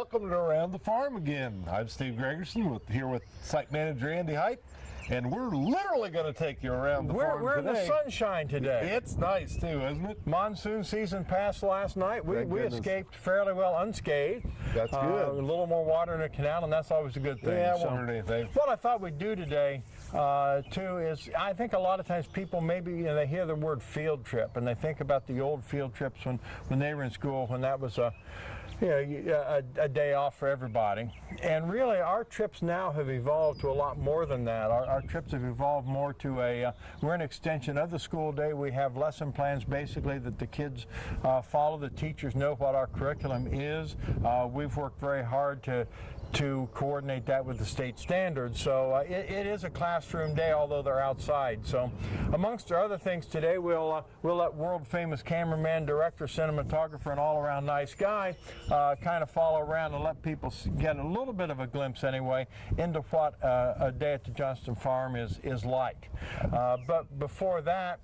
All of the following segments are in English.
welcome to Around the Farm again. I'm Steve Greggerson here with site manager Andy Hite, and we're literally going to take you around the farm We're today. in the sunshine today. It's nice too, isn't it? Monsoon season passed last night. We escaped fairly well unscathed. That's good. A little more water in the canal, and that's always a good thing. Yeah, I wondered anything. What I thought we'd do today, too, is I think a lot of times people maybe they hear the word field trip, and they think about the old field trips when they were in school, when that was a day off for everybody. And really, our trips now have evolved to a lot more than that. Our trips have evolved more to we're an extension of the school day. We have lesson plans basically that the kids follow. The teachers know what our curriculum is. We've worked very hard to coordinate that with the state standards. So it is a classroom day, although they're outside. So amongst our other things today, we'll let world famous cameraman, director, cinematographer, and all-around nice guy kind of follow around and let people get a little bit of a glimpse anyway into what a day at the Johnston Farm is like. But before that,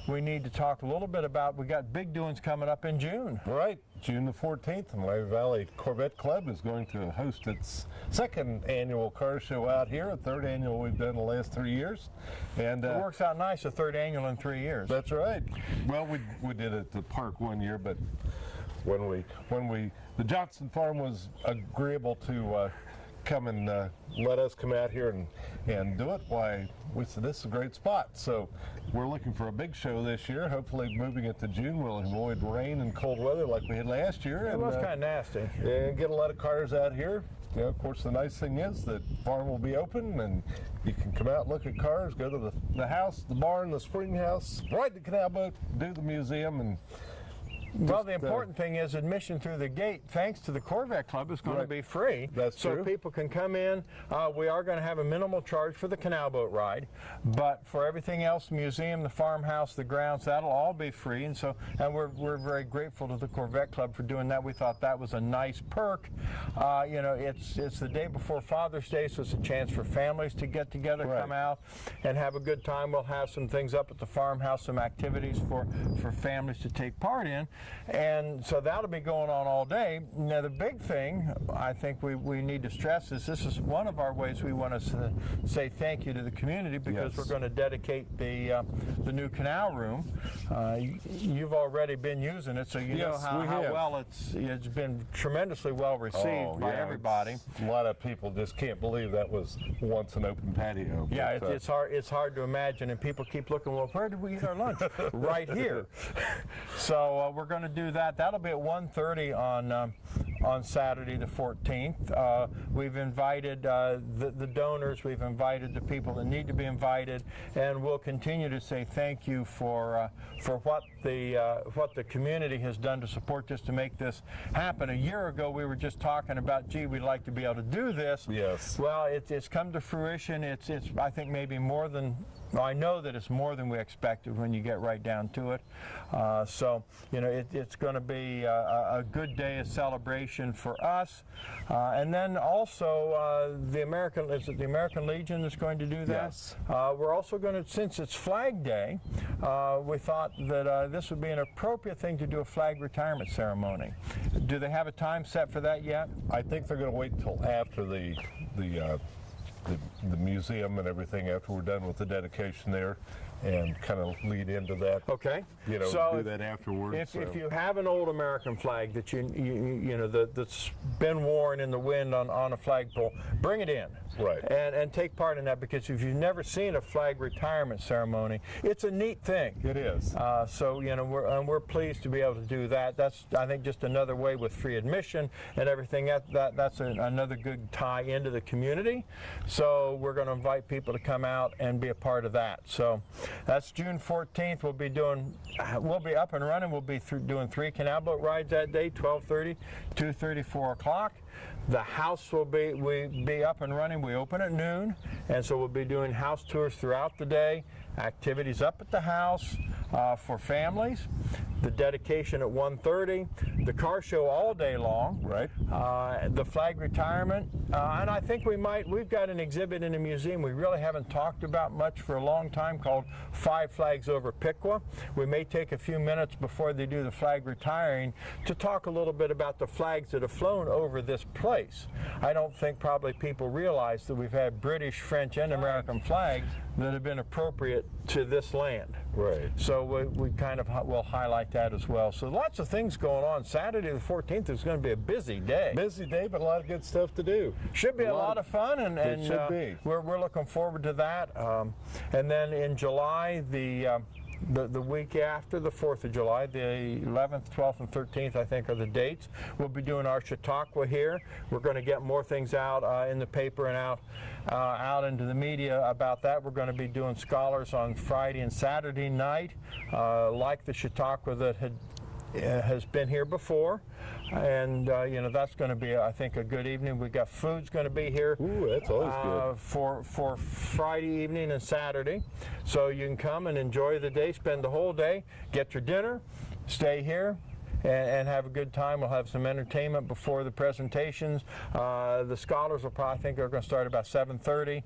we need to talk a little bit about, we got big doings coming up in June. Right, June the 14th, the Lehigh Valley Corvette Club is going to host its second annual car show out here, a third annual we've done the last 3 years. And it works out nice, a third annual in 3 years. That's right. Well, we did it at the park one year, but when the Johnston Farm was agreeable to come and let us come out here and do it, why, we said this is a great spot. So we're looking for a big show this year. Hopefully moving it to June will avoid rain and cold weather like we had last year. It was kind of nasty. And get a lot of cars out here. Of course, the nice thing is that farm will be open and you can come out, look at cars, go to the house, the barn, the spring house, ride the canal boat, do the museum, and well, the important thing is admission through the gate, thanks to the Corvette Club, is going to be free. That's true. So people can come in. We are going to have a minimal charge for the canal boat ride, but for everything else, the museum, the farmhouse, the grounds, that'll all be free. And we're very grateful to the Corvette Club for doing that. We thought that was a nice perk. It's the day before Father's Day, so it's a chance for families to get together, come out, and have a good time. We'll have some things up at the farmhouse, some activities for families to take part in. And so that'll be going on all day. Now the big thing I think we need to stress is this is one of our ways we want to say thank you to the community, because we're going to dedicate the new canal room. You've already been using it, so you know how well it's been tremendously well received by everybody. A lot of people just can't believe that was once an open patio. Yeah, it's hard to imagine, and people keep looking, well, where did we eat our lunch? Right here. So we're going to do that. That'll be at 1:30 on Saturday the 14th. We've invited the donors. We've invited the people that need to be invited, and we'll continue to say thank you for what the community has done to support this, to make this happen. A year ago, we were just talking about, gee, we'd like to be able to do this. Yes. Well, it's come to fruition. It's I think maybe more than. I know that it's more than we expected when you get right down to it. So, it's going to be a good day of celebration for us. And then also the American Legion is going to do that. Yes. We're also going to, since it's Flag Day, we thought that this would be an appropriate thing to do a flag retirement ceremony. Do they have a time set for that yet? I think they're going to wait until after the museum and everything, after we're done with the dedication there, and kind of lead into that. Okay. So do that afterwards. If you have an old American flag that that's been worn in the wind on a flagpole, bring it in. Right. And take part in that, because if you've never seen a flag retirement ceremony, it's a neat thing. It is. So we're pleased to be able to do that. That's, I think, just another way with free admission and everything. That's another good tie into the community. So we're going to invite people to come out and be a part of that. So that's June 14th. We'll be up and running. We'll be doing 3 canal boat rides that day: 12:30, 2:30, 4 o'clock. The house will be up and running. We open at noon, and so we'll be doing house tours throughout the day, activities up at the house. for families. The dedication at 1:30, the car show all day long, Right. The flag retirement, and I think we've got an exhibit in the museum we really haven't talked about much for a long time called 5 Flags Over Piqua. We may take a few minutes before they do the flag retiring to talk a little bit about the flags that have flown over this place. I don't think probably people realize that we've had British, French, and American flags that have been appropriate to this land. Right. So we kind of will highlight that as well. So lots of things going on. Saturday the 14th is going to be a busy day. Busy day, but a lot of good stuff to do. Should be a lot of fun, and It should be. We're looking forward to that. And then in July, the week after the 4th of July, the 11th, 12th, and 13th, I think, are the dates. We'll be doing our Chautauqua here. We're going to get more things out in the paper and out into the media about that. We're going to be doing scholars on Friday and Saturday night, like the Chautauqua that has been here before. And that's going to be, I think, a good evening. We got food's going to be here. Ooh, that's always good. For Friday evening and Saturday, so you can come and enjoy the day, spend the whole day, get your dinner, stay here, and have a good time. We'll have some entertainment before the presentations. The scholars will probably, I think, are going to start about 7:30.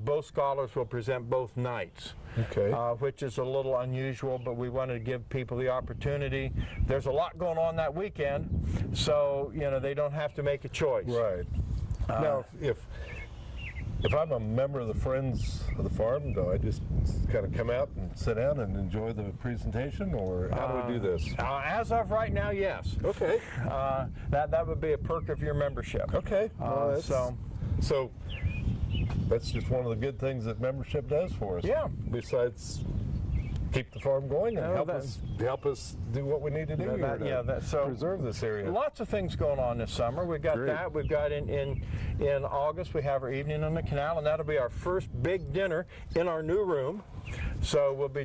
Both scholars will present both nights. Okay. Which is a little unusual, but we wanted to give people the opportunity. There's a lot going on that weekend, so they don't have to make a choice. Right. Now, if I'm a member of the Friends of the Farm, do I just kind of come out and sit down and enjoy the presentation, or how do we do this? As of right now, yes. Okay. That would be a perk of your membership. Okay. Well, So that's just one of the good things that membership does for us. Yeah. Besides keep the farm going and No, help us do what we need to do here to preserve this area. Lots of things going on this summer. We got Great. that. We've got in August we have our evening on the canal, and that'll be our first big dinner in our new room. So we'll be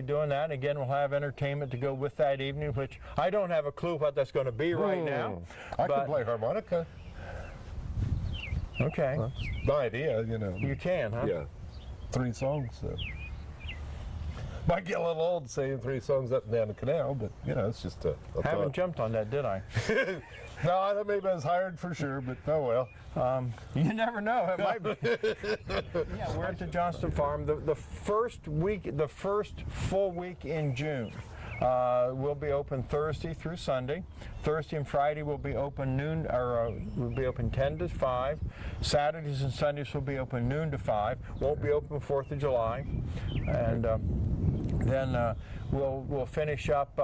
doing that. Again, we'll have entertainment to go with that evening, which I don't have a clue what that's going to be right now. I can play harmonica. Okay. That's the idea, You can, huh? Yeah. 3 songs. Might get a little old saying 3 songs up and down the canal, but it's just a Haven't thought. jumped on that, did I? No, I thought maybe I was hired for sure, but oh well. You never know. It might be. Yeah, we're at the Johnston Farm. The first full week in June. We'll be open Thursday through Sunday. Thursday and Friday will be open we'll be open 10 to 5. Saturdays and Sundays will be open noon to 5. Won't be open 4th of July, and then we'll finish up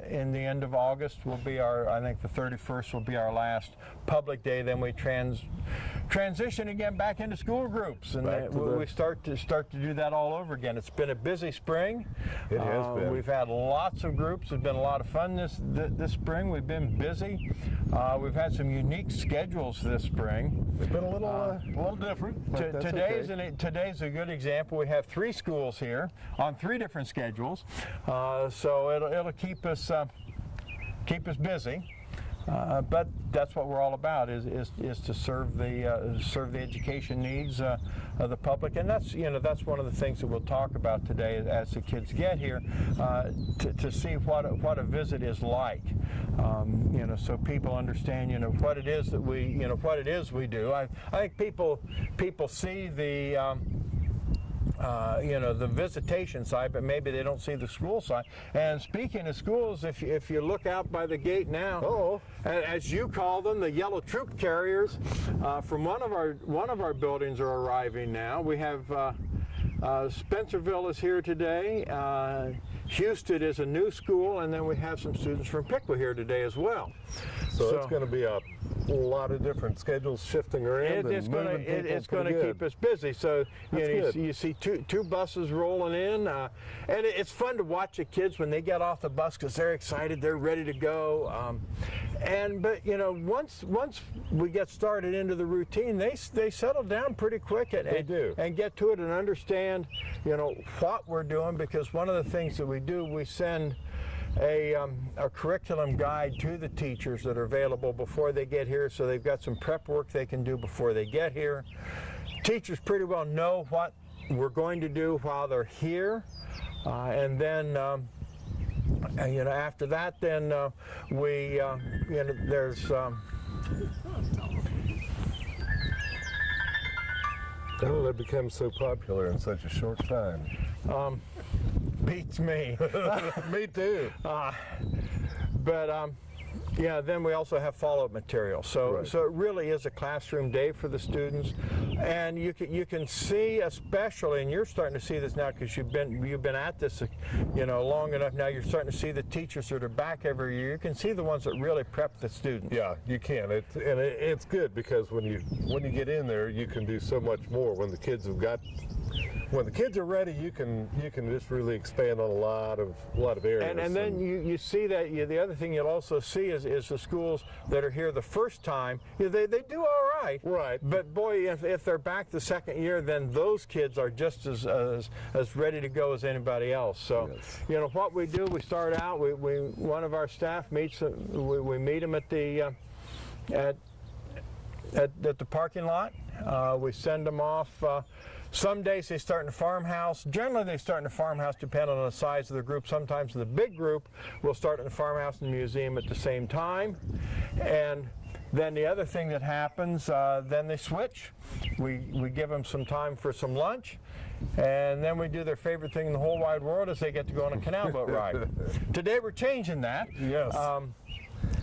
in the end of August. Will be I think the 31st will be our last public day. Then we transition again back into school groups, and we start to do that all over again. It's been a busy spring. It has been. We've had lots of groups. It's been a lot of fun this spring. We've been busy. We've had some unique schedules this spring. It's been a little different. But that's okay. Today's a good example. We have 3 schools here on 3 different schedules, so it'll keep us busy. But that's what we're all about is to serve the education needs of the public, and that's one of the things that we'll talk about today as the kids get here, to see what a visit is like, so people understand what it is that we do. I think people see the the visitation side, but maybe they don't see the school side. And speaking of schools, if you look out by the gate now, as you call them, the yellow troop carriers from one of our buildings are arriving now. We have Spencerville is here today. Houston is a new school, and then we have some students from Piqua here today as well. So it's going to be a lot of different schedules shifting around. It's going to keep us busy. So you see two buses rolling in, and it's fun to watch the kids when they get off the bus because they're excited, they're ready to go. But once we get started into the routine, they settle down pretty quick and get to it and understand what we're doing, because one of the things that we do, we send a curriculum guide to the teachers that are available before they get here, so they've got some prep work they can do before they get here. Teachers pretty well know what we're going to do while they're here, and then And, you know, after that, then we, you know, there's. How did it become so popular in such a short time? Beats me. Me too. But yeah, then we also have follow-up material. So Right. so it really is a classroom day for the students, and you can see, especially, and you're starting to see this now because you've been at this, you know, long enough now. You're starting to see the teachers that are back every year. You can see the ones that really prep the students. Yeah, you can. It's good because when you get in there, you can do so much more. When the kids are ready, you can just really expand on a lot of areas. And then you see that the other thing you'll also see is the schools that are here the first time, you know, they do all right. Right. But boy, if they're back the second year, then those kids are just as ready to go as anybody else. So, Yes. you know, what we do, we start out, we one of our staff meets, we meet them at the at the parking lot. We send them off. Some days they start in the farmhouse. Generally, they start in the farmhouse depending on the size of the group. Sometimes the big group will start in the farmhouse and the museum at the same time. And then the other thing that happens, then they switch. We give them some time for some lunch. And then we do their favorite thing in the whole wide world is they get to go on a canal boat ride. Today we're changing that. Yes.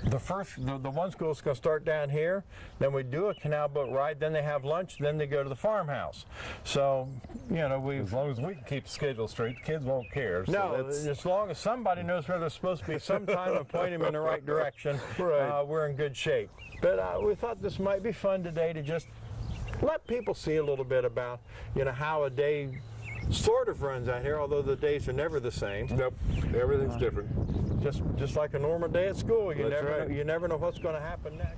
The one school is going to start down here, then we do a canal boat ride, then they have lunch, then they go to the farmhouse. So, you know, as long as we can keep the schedule straight, the kids won't care. So no, as long as somebody knows where they're supposed to be sometime and point them in the right direction, Right. We're in good shape. But we thought this might be fun today to just let people see a little bit about, you know, how a day sort of runs out here, although the days are never the same. Nope, everything's different. Just like a normal day at school, you That's right. you never know what's going to happen next.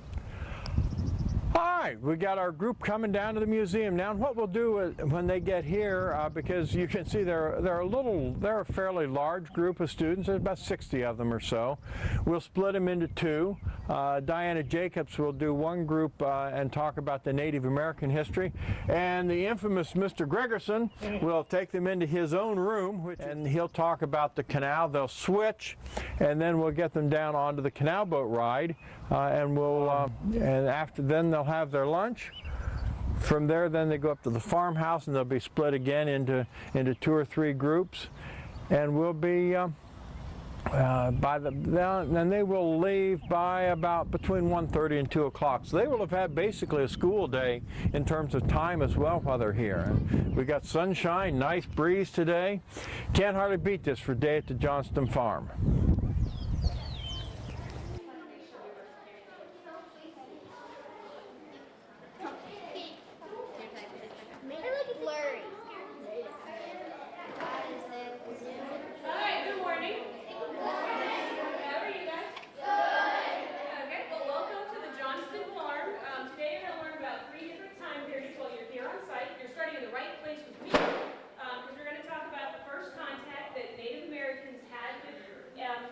All right, we got our group coming down to the museum now, and what we'll do when they get here, because you can see they're a fairly large group of students. There's about 60 of them or so. We'll split them into two. Diana Jacobs will do one group and talk about the Native American history, and the infamous Mr. Greggerson will take them into his own room, and he'll talk about the canal. They'll switch, and then we'll get them down onto the canal boat ride, and after then they'll have their lunch. From there, then they go up to the farmhouse, and they'll be split again into 2 or 3 groups, and we'll be then they will leave by about between 1:30 and 2 o'clock. So they will have had basically a school day in terms of time as well while they're here. We got sunshine, nice breeze today. Can't hardly beat this for a day at the Johnston Farm.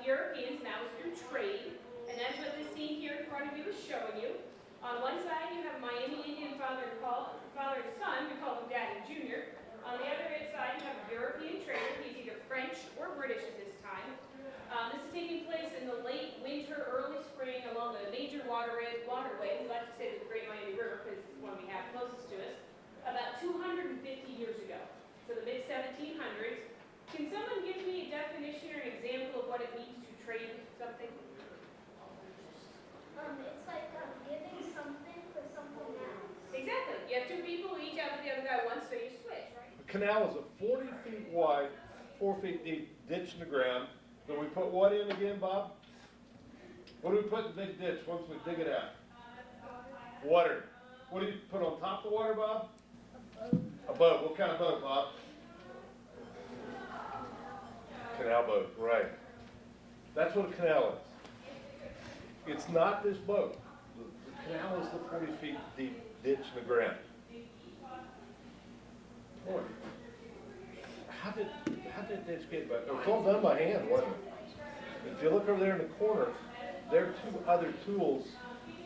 Europeans, and that was through trade, and that's what this scene here in front of you is showing you. On one side you have Miami Indian father and son, we call him Daddy Jr. On the other side you have a European trader, he's either French or British at this time. This is taking place in the late winter, early spring along the major waterway, we like to say the Great Miami River because it's the one we have closest to us, about 250 years ago, so the mid-1700s. Can someone give me a definition or an example of what it means to trade something? It's like giving something for something else. Exactly. You have 2 people, each out with the other guy once, so you switch, right? The canal is a 40 feet wide, 4 feet deep ditch in the ground. Then we put what in again, Bob? What do we put in the big ditch once we dig it out? Water. What do you put on top of the water, Bob? A boat. What kind of boat, Bob? Canal boat, right. That's what a canal is. It's not this boat. The canal is the 40 feet deep ditch in the ground. Boy, how did this get back? It was all done by hand, wasn't it? If you look over there in the corner, there are 2 other tools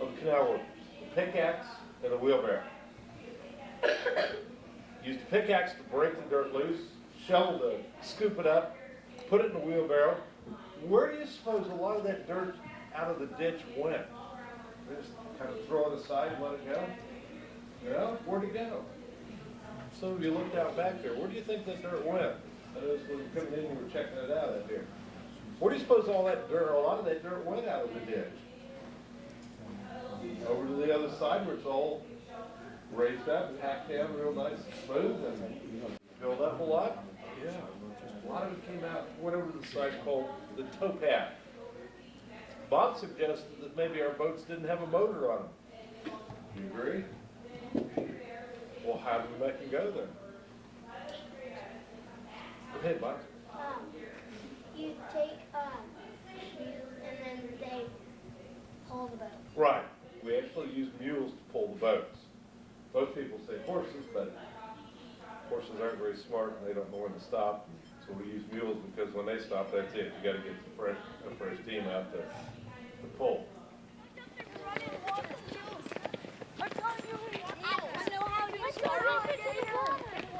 of canal work: a pickaxe and a wheelbarrow. Use the pickaxe to break the dirt loose, shovel to scoop it up, put it in the wheelbarrow, Where do you suppose a lot of that dirt out of the ditch went? They just kind of throw it aside and let it go? You know, where'd it go? Some of you looked out back there. Where do you think that dirt went? I noticed when you were coming in, you were checking it out here. Where do you suppose all that dirt, a lot of that dirt went out of the ditch? Over to the other side where it's all raised up and hacked down real nice and smooth and filled up a lot. Yeah, a lot of it came out, went over to the side called the towpath. Bob suggested that maybe our boats didn't have a motor on them. Do you agree? Well, how did we make them go then? Go ahead, Bob. You take shoes and then they pull the boat. Right. We actually use mules to pull the boats. Most people say horses, but horses aren't very smart and they don't know when to stop. So we use mules because when they stop, that's it. You got to get a fresh team out to pull.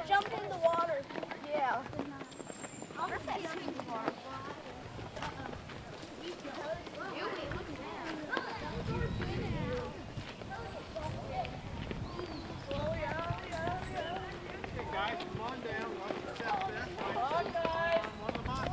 Jump in the water. Yeah. I'll just say Guys, come on down. Watch yourself there. Come on, guys. One of the months.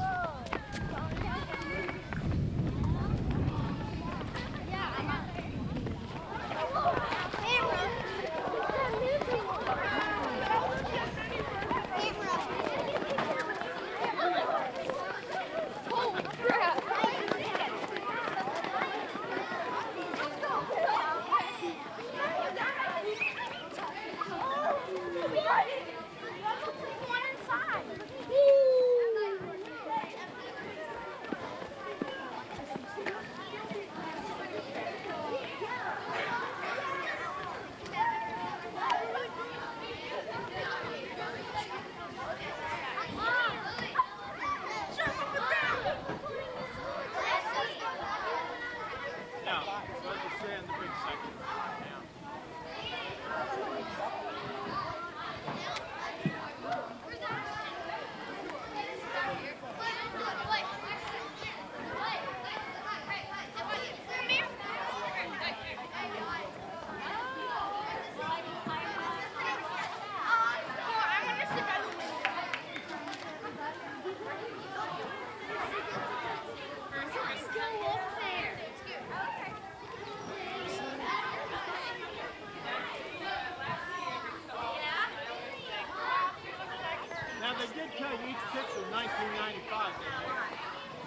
Each picture in 1995.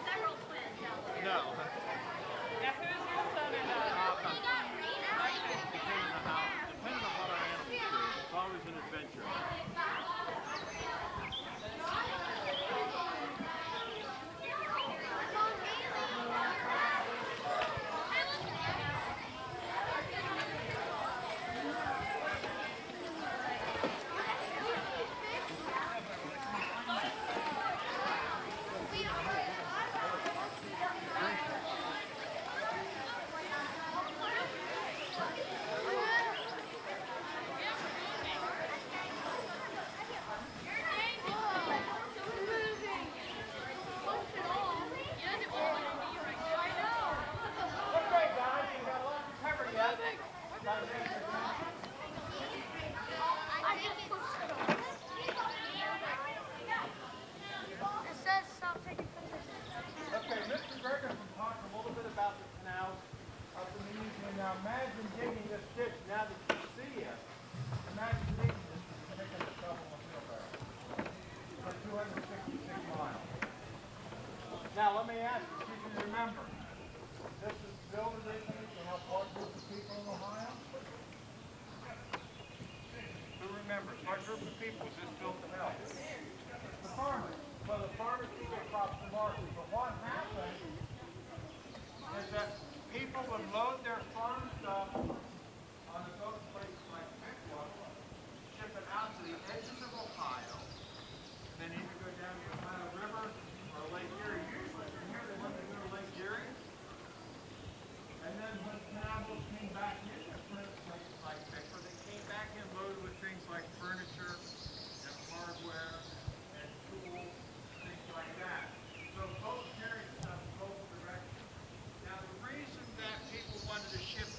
Several twins. No. Now, who's your son and daughter? Depending on what our animals do. It's always an adventure. Okay, Mr. Greggerson talked a little bit about the canals up in the museum. Now imagine digging this ditch now that you see it. Imagine digging this and taking the shovel and wheelbarrow for 266 miles. Now let me ask you, if you can remember, this is built originally to help large groups of people in Ohio? Who remembers? What group of people was this built to help? The farmers. So the farmers keep their crops to market. But what happened is that people would load their farm stuff on the boat places like Piqua, ship it out to the edges of Ohio, then either go down the Ohio River or Lake Erie. Usually from here they went to go to Lake Erie. And then when canal boats came back in to places like Piqua, they came back in loaded with things like furniture and hardware and tools, things like that. So boats carried stuff wanted to shift